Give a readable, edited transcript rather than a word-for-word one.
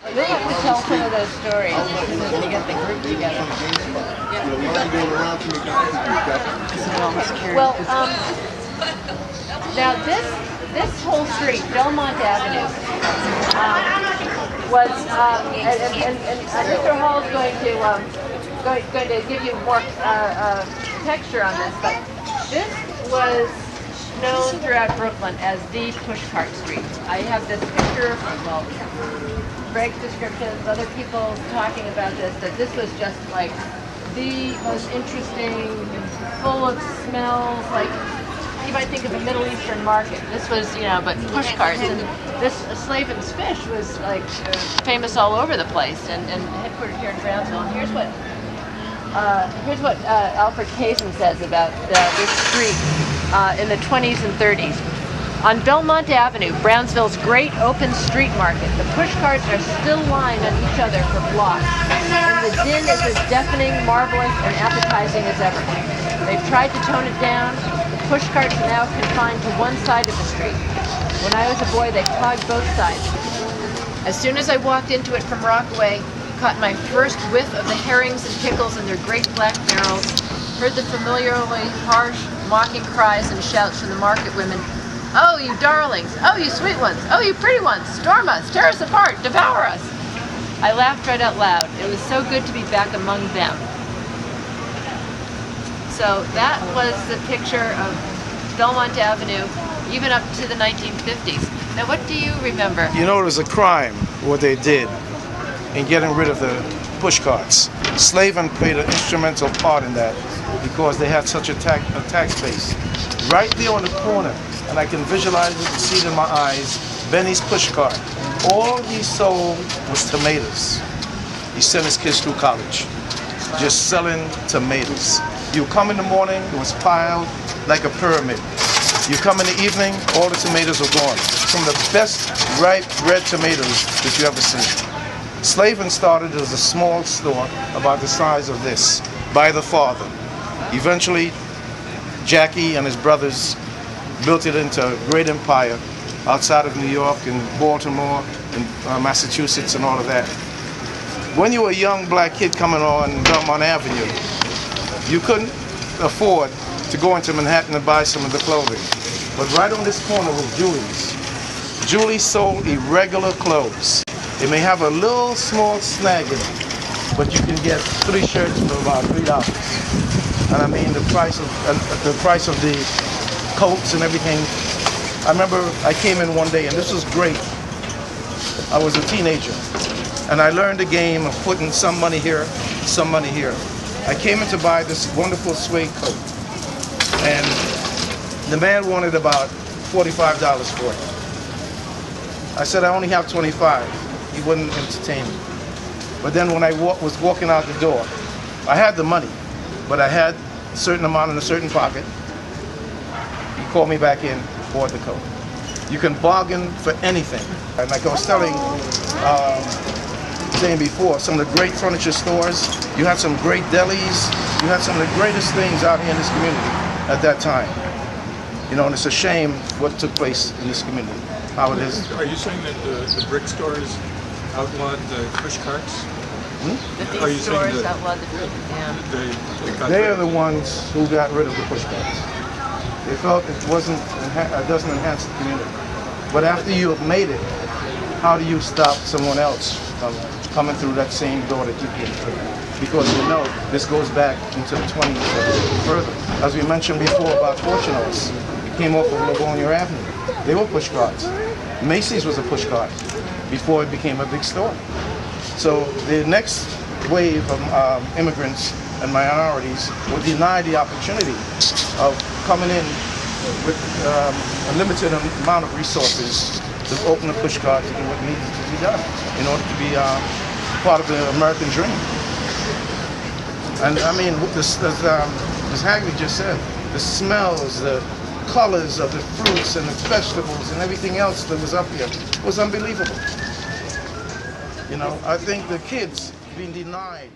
We have to tell some of those stories as soon as we get the group together. Well, now this whole street, Belmont Avenue, was, and Mr. Hall is going to give you more texture on this, but this was known throughout Brooklyn as the pushcart street. I have this picture from, well, Greg's descriptions, other people talking about this, that this was just like the most interesting, full of smells, like you might think of a Middle Eastern market. This was, but pushcarts, and this Slavin's Fish was like famous all over the place, and headquartered here in Brownsville. And here's what Alfred Kazin says about this street in the 20s and 30s. On Belmont Avenue, Brownsville's great open street market, the pushcarts are still lined on each other for blocks, and the din is as deafening, marvelous, and appetizing as ever. They've tried to tone it down. The pushcarts are now confined to one side of the street. When I was a boy, they clogged both sides. As soon as I walked into it from Rockaway, caught my first whiff of the herrings and pickles in their great black barrels, heard the familiarly harsh, mocking cries and shouts from the market women. Oh, you darlings! Oh, you sweet ones! Oh, you pretty ones! Storm us! Tear us apart! Devour us! I laughed right out loud. It was so good to be back among them. So that was the picture of Belmont Avenue, even up to the 1950s. Now, what do you remember? You know, it was a crime what they did in getting rid of the pushcarts. Slavin played an instrumental part in that because they had such a tax base. Right there on the corner, and I can visualize it and see it in my eyes, Benny's pushcart. All he sold was tomatoes. He sent his kids through college, just selling tomatoes. You come in the morning, it was piled like a pyramid. You come in the evening, all the tomatoes are gone. Some of the best ripe red tomatoes that you ever seen. Slavin started as a small store about the size of this by the father. Eventually, Jackie and his brothers built it into a great empire outside of New York and Baltimore and Massachusetts and all of that. When you were a young black kid coming on Belmont Avenue, you couldn't afford to go into Manhattan and buy some of the clothing. But right on this corner was Julie's. Julie sold irregular clothes. It may have a little small snag in it, but you can get 3 shirts for about $3. And I mean the price of the coats and everything. I remember I came in one day, and this was great. I was a teenager, and I learned the game of putting some money here, some money here. I came in to buy this wonderful suede coat, and the man wanted about $45 for it. I said, I only have 25. He wouldn't entertain me. But then when I was walking out the door, I had the money, but I had a certain amount in a certain pocket. He called me back in, bought the coat. You can bargain for anything. And like I was saying before, some of the great furniture stores, you had some great delis, you had some of the greatest things out here in this community at that time. And it's a shame what took place in this community, how it is. Are you saying that the brick stores outlawed the push carts? That these stores outlawed the push carts? They are the ones who got rid of the push carts. They felt it doesn't enhance the community. But after you have made it, how do you stop someone else from coming through that same door that you came through? Because this goes back into the 20s or further. As we mentioned before about Fortuno's, it came off of Livonia Avenue. They were push carts. Macy's was a push cart before it became a big store. So the next wave of immigrants and minorities were denied the opportunity of coming in with a limited amount of resources to open a push cart to do what needed to be done in order to be part of the American dream. And I mean, as Haggerty just said, the smells, the colors of the fruits and the vegetables and everything else that was up here was unbelievable. I think the kids being denied